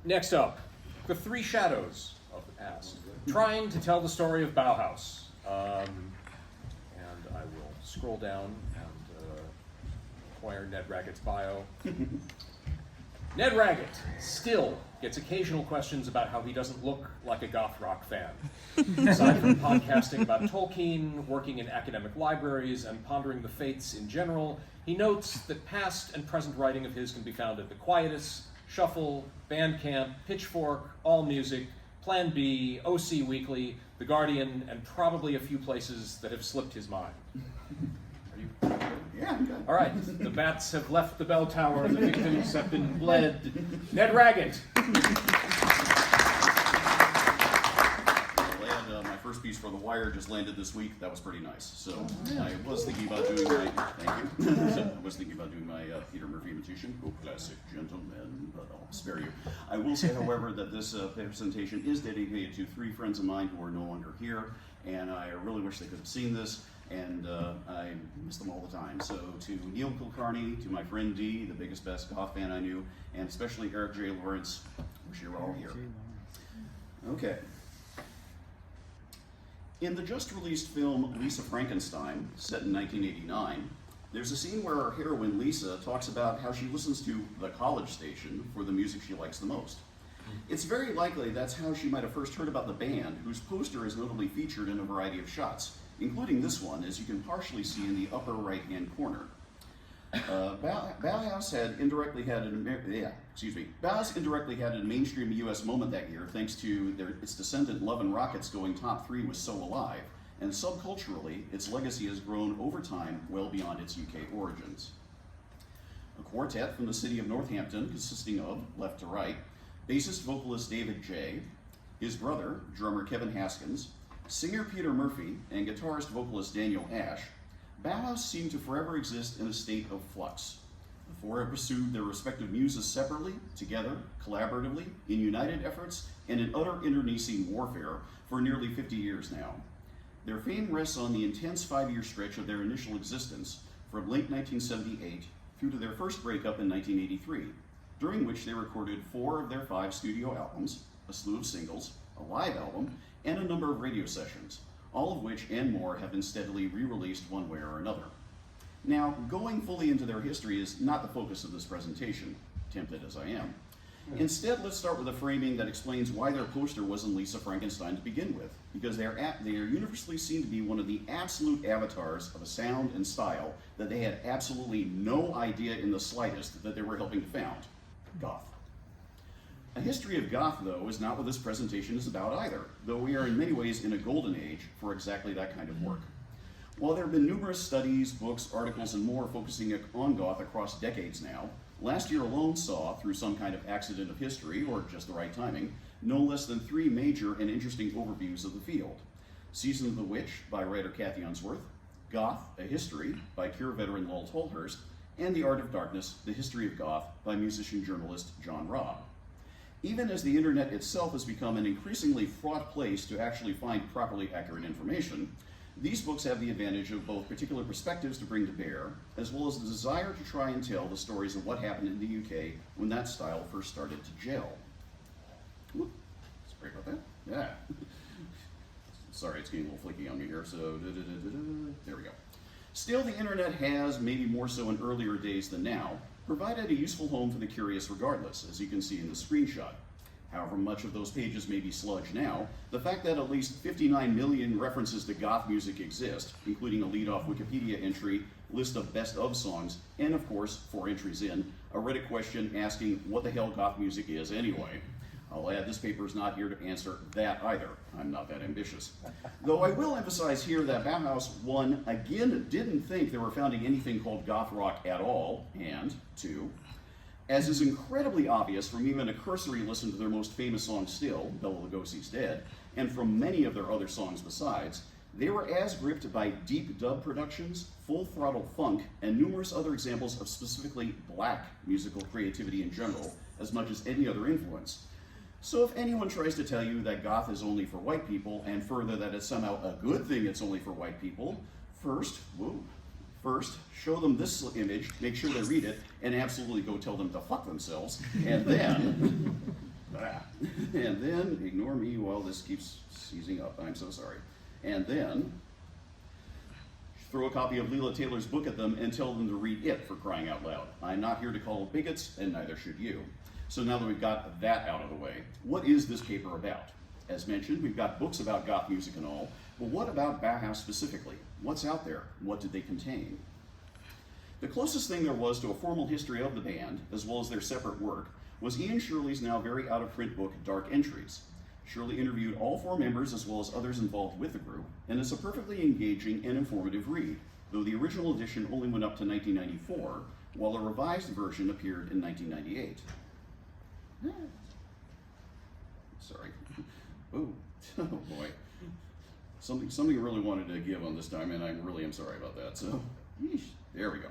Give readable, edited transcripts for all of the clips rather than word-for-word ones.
Next up, the three shadows of the past, trying to tell the story of Bauhaus. And I will scroll down and acquire Ned Raggett's bio. Ned Raggett still gets occasional questions about how he doesn't look like a goth rock fan. Aside from podcasting about Tolkien, working in academic libraries, and pondering the faiths in general, he notes that past and present writing of his can be found at The Quietus, Shuffle, Bandcamp, Pitchfork, AllMusic, Plan B, OC Weekly, The Guardian, and probably a few places that have slipped his mind. Are you? Yeah, I'm good. All right, the bats have left the bell tower, the victims have been bled. Ned Raggett. My first piece for The Wire just landed this week. That was pretty nice. So I was thinking about doing my, thank you. I was thinking about doing my Peter Murphy imitation. Oh, classic gentleman, but I'll spare you. I will say, however, that this presentation is dedicated to three friends of mine who are no longer here, and I really wish they could have seen this. And I miss them all the time. So to Neil Kilcarney, to my friend Dee, the biggest, best goth fan I knew, and especially Eric J. Lawrence, wish you were all here. Okay. In the just-released film Lisa Frankenstein, set in 1989, there's a scene where our heroine Lisa talks about how she listens to the college station for the music she likes the most. It's very likely that's how she might have first heard about the band, whose poster is notably featured in a variety of shots, including this one, as you can partially see in the upper right-hand corner. Bauhaus indirectly had a mainstream U.S. moment that year, thanks to its descendant Love and Rockets going top 3 with So Alive, and subculturally, its legacy has grown over time well beyond its UK origins. A quartet from the city of Northampton, consisting of, left to right, bassist vocalist David J., his brother, drummer Kevin Haskins, singer Peter Murphy, and guitarist vocalist Daniel Ash, Bauhaus seemed to forever exist in a state of flux. The four have pursued their respective muses separately, together, collaboratively, in united efforts, and in utter internecine warfare for nearly 50 years now. Their fame rests on the intense 5-year stretch of their initial existence, from late 1978 through to their first breakup in 1983, during which they recorded 4 of their 5 studio albums, a slew of singles, a live album, and a number of radio sessions, all of which and more have been steadily re-released one way or another. Now, going fully into their history is not the focus of this presentation, tempted as I am. Instead, let's start with a framing that explains why their poster wasn't Lisa Frankenstein to begin with, because they are universally seen to be one of the absolute avatars of a sound and style that they had absolutely no idea in the slightest that they were helping to found, goth. A history of goth, though, is not what this presentation is about either, though we are in many ways in a golden age for exactly that kind of work. While there have been numerous studies, books, articles, and more focusing on goth across decades now, last year alone saw, through some kind of accident of history, or just the right timing, no less than 3 major and interesting overviews of the field. Season of the Witch by writer Kathy Unsworth, Goth, A History by Cure veteran Lowell Tolhurst, and The Art of Darkness, The History of Goth by musician-journalist John Robb. Even as the internet itself has become an increasingly fraught place to actually find properly accurate information, these books have the advantage of both particular perspectives to bring to bear, as well as the desire to try and tell the stories of what happened in the UK when that style first started to gel. Ooh, sorry about that. Yeah. Sorry, it's getting a little flaky on me here, so there we go. Still, the internet has, maybe more so in earlier days than now, provided a useful home for the curious regardless, as you can see in the screenshot. However much of those pages may be sludge now, the fact that at least 59 million references to goth music exist, including a lead-off Wikipedia entry, list of best of songs, and of course, 4 entries in, a Reddit question asking what the hell goth music is anyway. I'll add this paper is not here to answer that either. I'm not that ambitious. Though I will emphasize here that Bauhaus, 1, again, didn't think they were founding anything called goth rock at all, and 2, as is incredibly obvious from even a cursory listen to their most famous song still, Bela Lugosi's Dead, and from many of their other songs besides, they were as gripped by deep dub productions, full throttle funk, and numerous other examples of specifically black musical creativity in general, as much as any other influence. So if anyone tries to tell you that goth is only for white people, and further that it's somehow a good thing it's only for white people, first, show them this image, make sure they read it, and absolutely go tell them to fuck themselves, and then, And then, ignore me while this keeps seizing up, I'm so sorry. And then, throw a copy of Leela Taylor's book at them and tell them to read it, for crying out loud. I'm not here to call bigots, and neither should you. So now that we've got that out of the way, what is this paper about? As mentioned, we've got books about goth music and all, but what about Bauhaus specifically? What's out there? What did they contain? The closest thing there was to a formal history of the band, as well as their separate work, was Ian Shirley's now very out-of-print book, Dark Entries. Shirley interviewed all 4 members as well as others involved with the group, and it's a perfectly engaging and informative read, though the original edition only went up to 1994, while a revised version appeared in 1998. Sorry. Oh boy. Something I really wanted to give on this time, and I really am sorry about that. So, yeesh, there we go.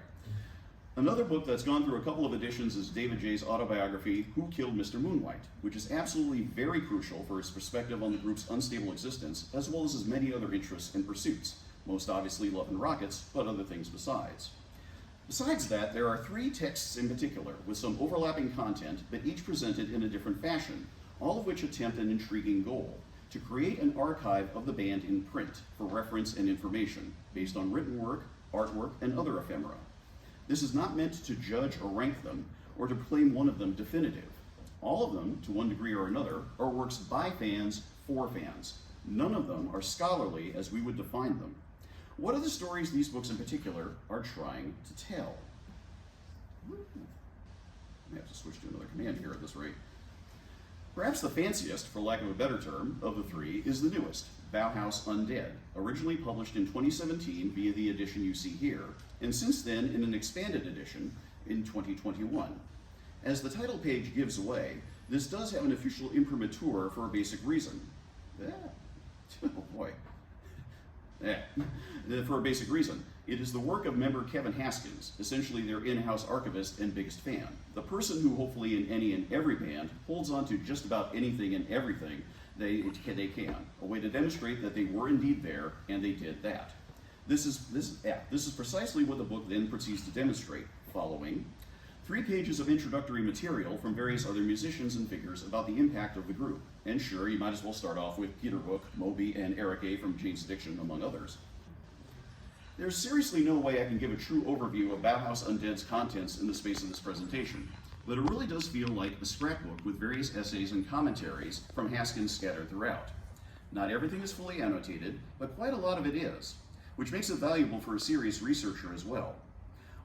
Another book that's gone through a couple of editions is David J's autobiography, Who Killed Mr. Moonwhite, which is absolutely very crucial for his perspective on the group's unstable existence, as well as his many other interests and pursuits, most obviously Love and Rockets, but other things besides. Besides that, there are 3 texts in particular, with some overlapping content, but each presented in a different fashion, all of which attempt an intriguing goal: to create an archive of the band in print for reference and information, based on written work, artwork, and other ephemera. This is not meant to judge or rank them, or to claim one of them definitive. All of them, to one degree or another, are works by fans for fans. None of them are scholarly as we would define them. What are the stories these books in particular are trying to tell? I have to switch to another command here at this rate. Perhaps the fanciest, for lack of a better term, of the 3 is the newest, Bauhaus Undead, originally published in 2017 via the edition you see here, and since then in an expanded edition in 2021. As the title page gives away, this does have an official imprimatur for a basic reason. Oh boy. For a basic reason. It is the work of member Kevin Haskins, essentially their in-house archivist and biggest fan. The person who hopefully in any and every band holds on to just about anything and everything they can. A way to demonstrate that they were indeed there, and they did that. This is precisely what the book then proceeds to demonstrate, following 3 pages of introductory material from various other musicians and figures about the impact of the group. And sure, you might as well start off with Peter Hook, Moby, and Eric A. from Jane's Addiction, among others. There's seriously no way I can give a true overview of Bauhaus Undead's contents in the space of this presentation, but it really does feel like a scrapbook with various essays and commentaries from Haskins scattered throughout. Not everything is fully annotated, but quite a lot of it is, which makes it valuable for a serious researcher as well.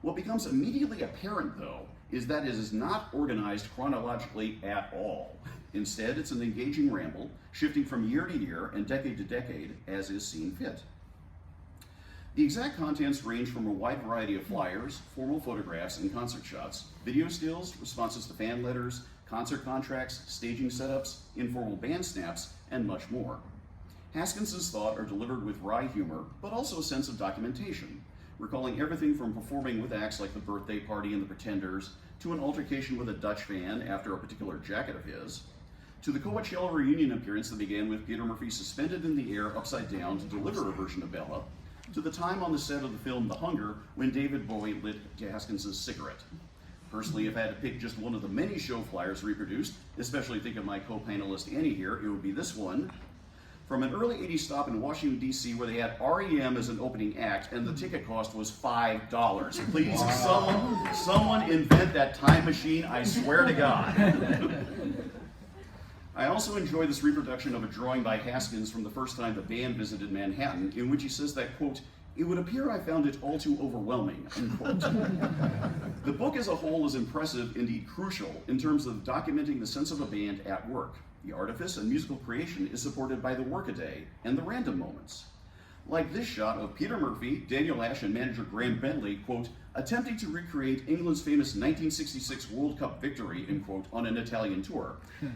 What becomes immediately apparent, though, is that it is not organized chronologically at all. Instead, it's an engaging ramble, shifting from year to year and decade to decade, as is seen fit. The exact contents range from a wide variety of flyers, formal photographs and concert shots, video stills, responses to fan letters, concert contracts, staging setups, informal band snaps, and much more. Haskins's thoughts are delivered with wry humor, but also a sense of documentation, recalling everything from performing with acts like the Birthday Party and the Pretenders, to an altercation with a Dutch fan after a particular jacket of his, to the Coachella reunion appearance that began with Peter Murphy suspended in the air upside down to deliver a version of Bella, to the time on the set of the film The Hunger when David Bowie lit Haskins's cigarette. Personally, if I had to pick just one of the many show flyers reproduced, especially think of my co-panelist Annie here, it would be this one, from an early 80s stop in Washington, D.C. where they had REM as an opening act and the ticket cost was $5. Please, someone invent that time machine, I swear to God. I also enjoy this reproduction of a drawing by Haskins from the first time the band visited Manhattan, in which he says that, quote, "It would appear I found it all too overwhelming," unquote. The book as a whole is impressive, indeed crucial, in terms of documenting the sense of a band at work. The artifice and musical creation is supported by the workaday and the random moments. Like this shot of Peter Murphy, Daniel Ash, and manager Graham Bentley, quote, attempting to recreate England's famous 1966 World Cup victory, end quote, on an Italian tour.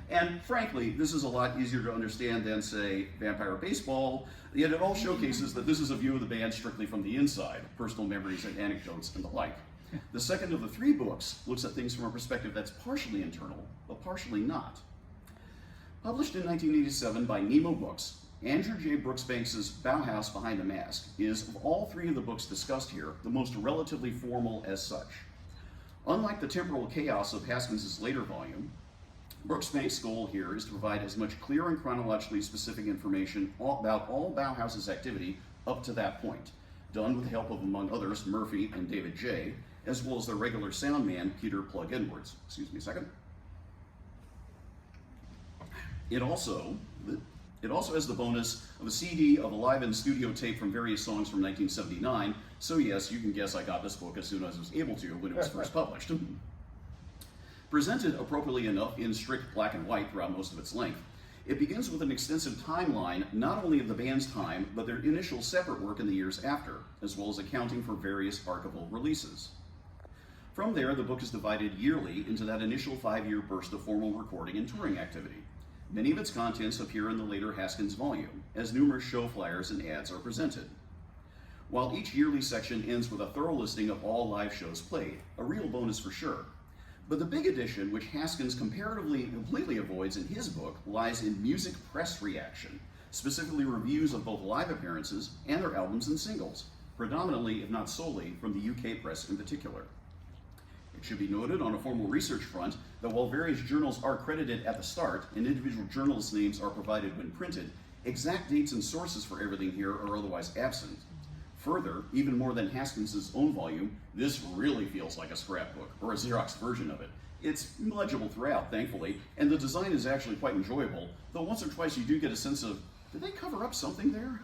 And frankly, this is a lot easier to understand than, say, Vampire Baseball, yet it all showcases that this is a view of the band strictly from the inside, personal memories and anecdotes and the like. The second of the 3 books looks at things from a perspective that's partially internal, but partially not. Published in 1987 by Nemo Books, Andrew J. Brooksbanks' Bauhaus Behind the Mask is, of all 3 of the books discussed here, the most relatively formal as such. Unlike the temporal chaos of Haskins' later volume, Brooksbank's goal here is to provide as much clear and chronologically specific information about all Bauhaus's activity up to that point, done with the help of, among others, Murphy and David J., as well as their regular sound man, Peter Plug Edwards. Excuse me a second. It also has the bonus of a CD of a live and studio tape from various songs from 1979, so yes, you can guess I got this book as soon as I was able to when it was first published. Presented appropriately enough in strict black and white throughout most of its length, it begins with an extensive timeline not only of the band's time, but their initial separate work in the years after, as well as accounting for various archival releases. From there, the book is divided yearly into that initial 5-year burst of formal recording and touring activity. Many of its contents appear in the later Haskins volume, as numerous show flyers and ads are presented. While each yearly section ends with a thorough listing of all live shows played, a real bonus for sure. But the big addition, which Haskins completely avoids in his book, lies in music press reaction, specifically reviews of both live appearances and their albums and singles, predominantly, if not solely, from the UK press in particular. It should be noted on a formal research front that while various journals are credited at the start and individual journalists' names are provided when printed, exact dates and sources for everything here are otherwise absent. Further, even more than Haskins' own volume, this really feels like a scrapbook, or a Xerox version of it. It's legible throughout, thankfully, and the design is actually quite enjoyable, though once or twice you do get a sense of, did they cover up something there?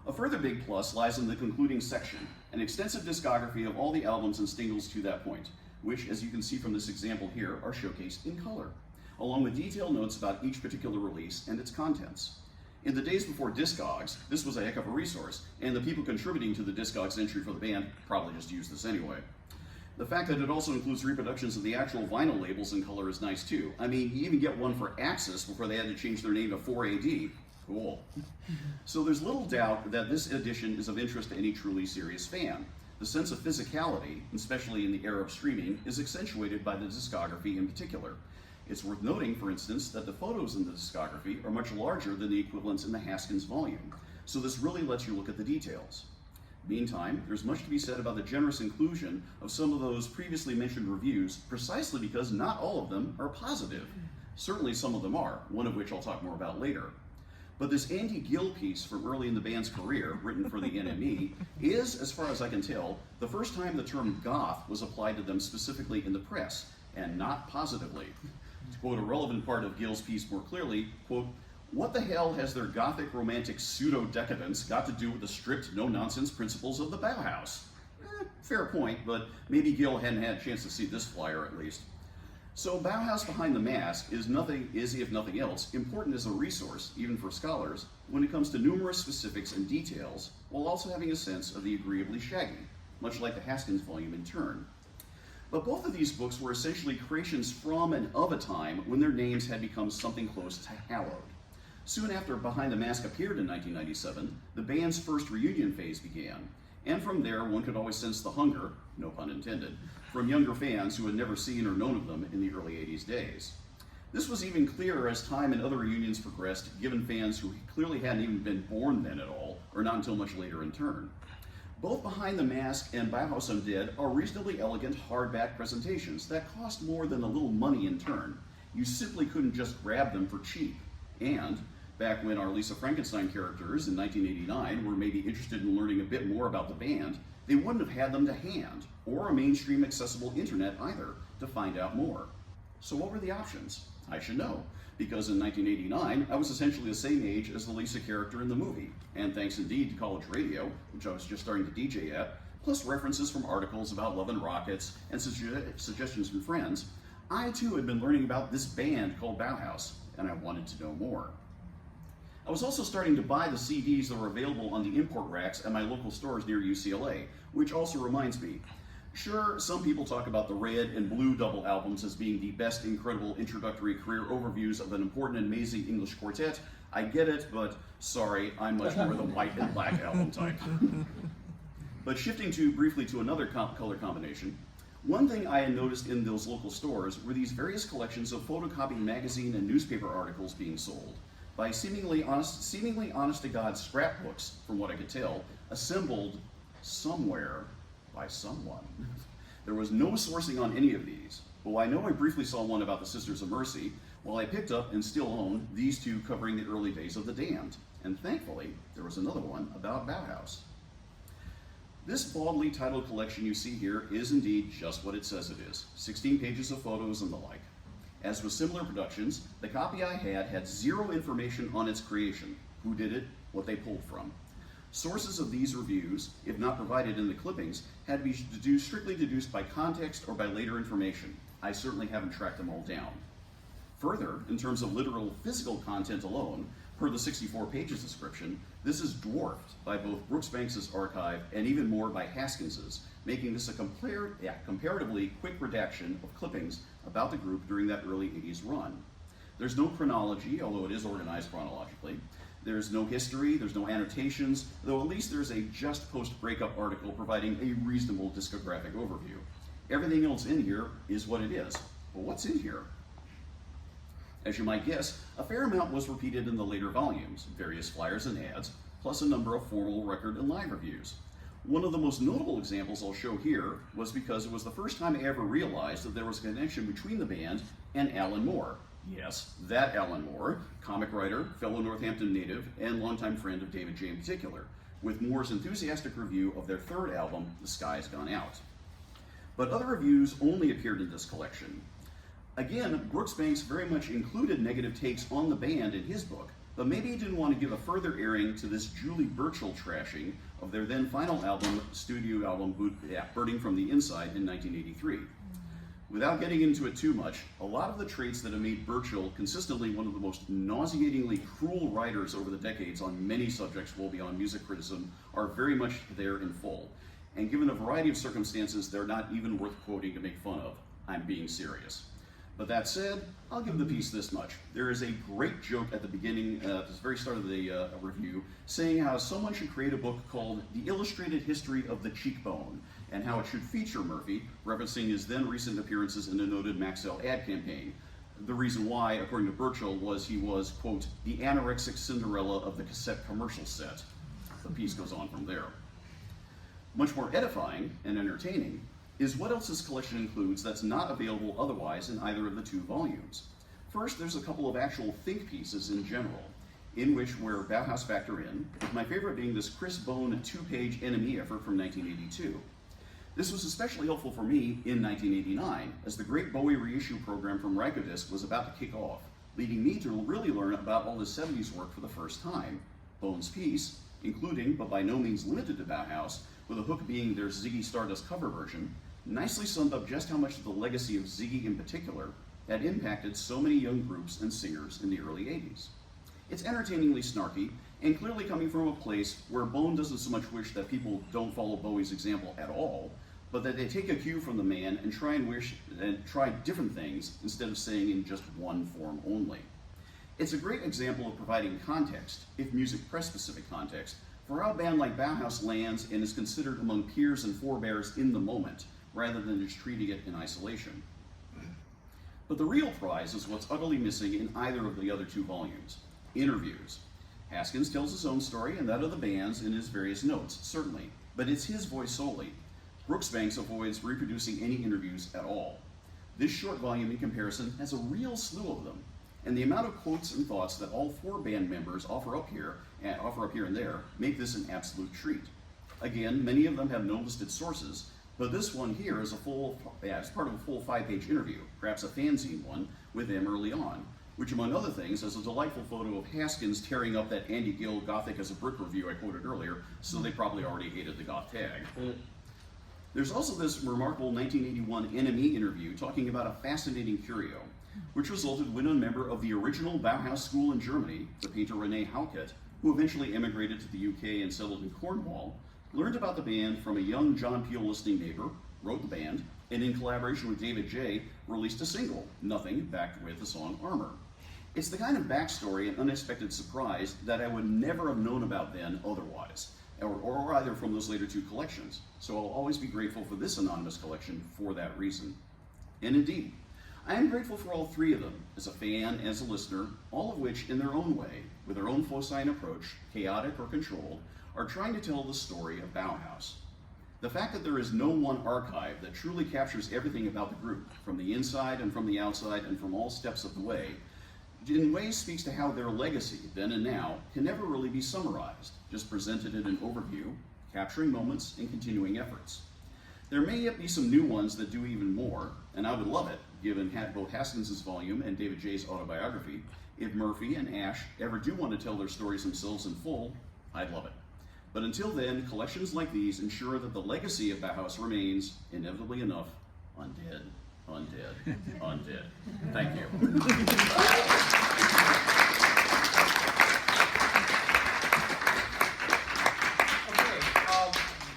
A further big plus lies in the concluding section, an extensive discography of all the albums and singles to that point, which, as you can see from this example here, are showcased in color, along with detailed notes about each particular release and its contents. In the days before Discogs, this was a heck of a resource, and the people contributing to the Discogs entry for the band probably just used this anyway. The fact that it also includes reproductions of the actual vinyl labels in color is nice too. I mean, you even get one for Axis before they had to change their name to 4AD. Cool. So there's little doubt that this edition is of interest to any truly serious fan. The sense of physicality, especially in the era of streaming, is accentuated by the discography in particular. It's worth noting, for instance, that the photos in the discography are much larger than the equivalents in the Haskins volume, so this really lets you look at the details. Meantime, there's much to be said about the generous inclusion of some of those previously mentioned reviews, precisely because not all of them are positive. Certainly some of them are, one of which I'll talk more about later. But this Andy Gill piece from early in the band's career, written for the NME, is, as far as I can tell, the first time the term goth was applied to them specifically in the press, and not positively. To quote a relevant part of Gill's piece more clearly, quote, "What the hell has their gothic romantic pseudo-decadence got to do with the strict, no-nonsense principles of the Bauhaus?" Fair point, but maybe Gill hadn't had a chance to see this flyer at least. So Bauhaus Behind the Mask is, if nothing else, important as a resource, even for scholars, when it comes to numerous specifics and details, while also having a sense of the agreeably shaggy, much like the Haskins volume in turn. But both of these books were essentially creations from and of a time when their names had become something close to hallowed. Soon after Behind the Mask appeared in 1997, the band's first reunion phase began, and from there one could always sense the hunger, no pun intended, from younger fans who had never seen or known of them in the early 80s days. This was even clearer as time and other reunions progressed, given fans who clearly hadn't even been born then at all, or not until much later in turn. Both Behind the Mask and Bauhaus Undead are reasonably elegant hardback presentations that cost more than a little money in turn. You simply couldn't just grab them for cheap. And, back when our Lisa Frankenstein characters in 1989 were maybe interested in learning a bit more about the band, they wouldn't have had them to hand, or a mainstream accessible internet either, to find out more. So what were the options? I should know, because in 1989, I was essentially the same age as the Lisa character in the movie, and thanks indeed to college radio, which I was just starting to DJ at, plus references from articles about Love and Rockets and suggestions from friends, I too had been learning about this band called Bauhaus, and I wanted to know more. I was also starting to buy the CDs that were available on the import racks at my local stores near UCLA, which also reminds me, sure, some people talk about the Red and Blue double albums as being the best incredible introductory career overviews of an important and amazing English quartet. I get it, but sorry, I'm much more the white and black album type. But shifting briefly to another color combination, one thing I had noticed in those local stores were these various collections of photocopying magazine and newspaper articles being sold by seemingly honest-to-God scrapbooks, from what I could tell, assembled somewhere by someone. There was no sourcing on any of these, Well, I know I briefly saw one about the Sisters of Mercy, while I picked up and still own these two covering the early days of the Damned, and thankfully, there was another one about Bauhaus. This baldly titled collection you see here is indeed just what it says it is, 16 pages of photos and the like. As with similar productions, the copy I had zero information on its creation, who did it, what they pulled from. Sources of these reviews, if not provided in the clippings, had to be strictly deduced by context or by later information. I certainly haven't tracked them all down. Further, in terms of literal physical content alone, per the 64 pages description, this is dwarfed by both Brooksbanks's archive and even more by Haskins's, making this a comparatively quick redaction of clippings about the group during that early 80s run. There's no chronology, although it is organized chronologically. There's no history, there's no annotations, though at least there's a just post-breakup article providing a reasonable discographic overview. Everything else in here is what it is. But what's in here? As you might guess, a fair amount was repeated in the later volumes, various flyers and ads, plus a number of formal record and live reviews. One of the most notable examples I'll show here was because it was the first time I ever realized that there was a connection between the band and Alan Moore. Yes, that Alan Moore, comic writer, fellow Northampton native, and longtime friend of David J. in particular, with Moore's enthusiastic review of their third album, The Sky's Gone Out. But other reviews only appeared in this collection. Again, Brooksbanks very much included negative takes on the band in his book, but maybe he didn't want to give a further airing to this Julie Burchill trashing of their then final album, studio album, Burning from the Inside in 1983. Without getting into it too much, a lot of the traits that have made Burchill consistently one of the most nauseatingly cruel writers over the decades on many subjects well beyond music criticism are very much there in full. And given a variety of circumstances, they're not even worth quoting to make fun of. I'm being serious. But that said, I'll give the piece this much. There is a great joke at the beginning, at the very start of the review, saying how someone should create a book called The Illustrated History of the Cheekbone, and how it should feature Murphy, referencing his then recent appearances in the noted Maxell ad campaign. The reason why, according to Burchill, was he was, quote, the anorexic Cinderella of the cassette commercial set. The piece goes on from there. Much more edifying and entertaining is what else this collection includes that's not available otherwise in either of the two volumes. First, there's a couple of actual think pieces in general, in which where Bauhaus factor in, with my favorite being this Chris Bone 2-page NME effort from 1982. This was especially helpful for me in 1989, as the great Bowie reissue program from Rykodisc was about to kick off, leading me to really learn about all the 70s work for the first time. Bone's piece, including, but by no means limited to Bauhaus, with a hook being their Ziggy Stardust cover version, nicely summed up just how much of the legacy of Ziggy in particular had impacted so many young groups and singers in the early 80s. It's entertainingly snarky, and clearly coming from a place where Bone doesn't so much wish that people don't follow Bowie's example at all, but that they take a cue from the man and try different things instead of staying in just one form only. It's a great example of providing context, if music press specific context, for how a band like Bauhaus lands and is considered among peers and forebears in the moment, rather than just treating it in isolation. But the real prize is what's utterly missing in either of the other two volumes: interviews. Haskins tells his own story and that of the band's in his various notes, certainly, but it's his voice solely. Brooksbanks avoids reproducing any interviews at all. This short volume, in comparison, has a real slew of them, and the amount of quotes and thoughts that all four band members offer up here and there make this an absolute treat. Again, many of them have no listed sources, but this one here is it's part of a full 5-page interview, perhaps a fanzine one, with them early on, which among other things has a delightful photo of Haskins tearing up that Andy Gill Gothic as a Brick review I quoted earlier, so they probably already hated the goth tag. There's also this remarkable 1981 NME interview talking about a fascinating curio, which resulted when a member of the original Bauhaus school in Germany, the painter René Hauket, who eventually emigrated to the UK and settled in Cornwall, learned about the band from a young John Peel listening neighbor, wrote the band, and in collaboration with David J, released a single, Nothing, backed with the song Armor. It's the kind of backstory and unexpected surprise that I would never have known about then otherwise, or either from those later two collections, so I'll always be grateful for this anonymous collection for that reason. And indeed, I am grateful for all three of them, as a fan and as a listener, all of which, in their own way, with their own foci approach, chaotic or controlled, are trying to tell the story of Bauhaus. The fact that there is no one archive that truly captures everything about the group, from the inside and from the outside and from all steps of the way, in ways speaks to how their legacy, then and now, can never really be summarized, just presented in an overview, capturing moments and continuing efforts. There may yet be some new ones that do even more, and I would love it, given both Haskins' volume and David J's autobiography. If Murphy and Ash ever do want to tell their stories themselves in full, I'd love it. But until then, collections like these ensure that the legacy of Bauhaus remains, inevitably enough, undead, undead, undead. Thank you.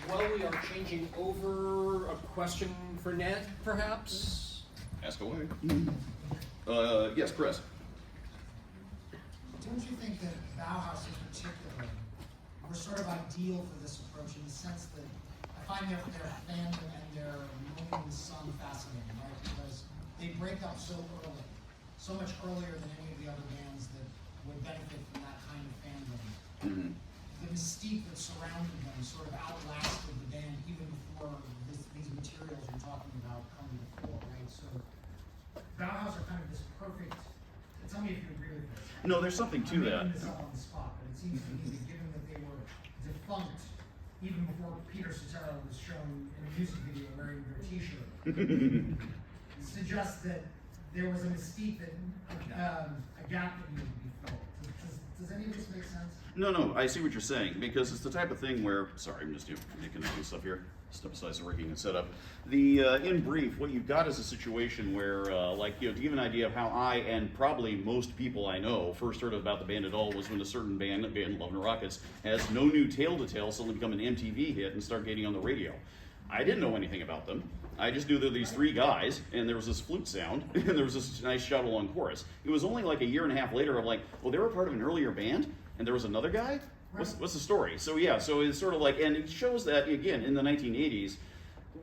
While we are changing over, a question for Ned, perhaps? Ask away. Yes, Chris. Don't you think that Bauhaus in particular were sort of ideal for this approach in the sense that I find their fandom and their moaning sung fascinating, right? Because they break up so early, so much earlier than any of the other bands that would benefit from that kind of fandom. Mm-hmm. The mystique that surrounded them sort of outlasted the band even before these materials we're talking about come to the fore, right? So Bauhaus are kind of this perfect. Tell me if you agree with this. No, there's something to that. I'm making this up on the spot, but it seems to me that given that they were defunct even before Peter Cetera was shown in a music video wearing their T-shirt, suggests that there was a mystique that a gap that needed to be filled. Does any of this make sense? No, I see what you're saying, because it's the type of thing where, sorry, I'm just making stuff here, step aside so working and set up. In brief, what you've got is a situation where, to give an idea of how I, and probably most people I know, first heard about the band at all was when a certain band, Love and Rockets, has No New Tale to Tell, suddenly become an MTV hit and start getting on the radio. I didn't know anything about them. I just knew there were these three guys, and there was this flute sound, and there was this nice shout-along chorus. It was only like a year and a half later, I'm like, well, they were part of an earlier band, and there was another guy? What's the story? So yeah, so it's sort of like, and it shows that, again, in the 1980s,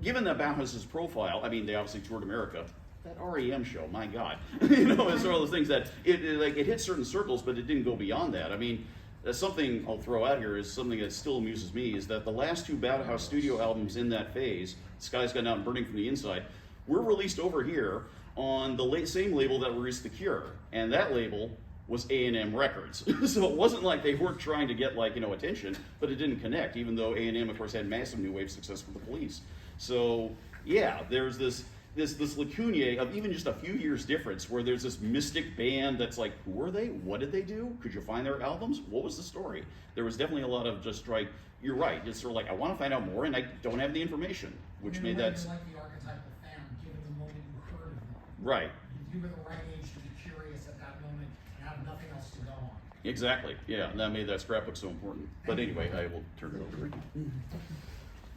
given that Bauhaus's profile, I mean, they obviously toured America, that REM show, my God. It's sort of those things that, it hit certain circles, but it didn't go beyond that. I mean, something I'll throw out here is something that still amuses me, is that the last two Bauhaus studio albums in that phase, Sky's Gone Out and Burning from the Inside, were released over here on the same label that released The Cure, and that label was A&M Records. So it wasn't like they weren't trying to get attention, but it didn't connect, even though A&M, of course, had massive new wave success with the Police. So yeah, there's this lacunae of even just a few years difference where there's this mystic band that's like, who were they? What did they do? Could you find their albums? What was the story? There was definitely a lot of just you're right, it's sort of like, I want to find out more and I don't have the information, which made that... You're like the archetypal fan, given the moment you heard of them. Right. You were the right age to be curious at that moment and have nothing else to go on. Exactly, yeah, and that made that scrapbook so important. But anyway, I will turn it over.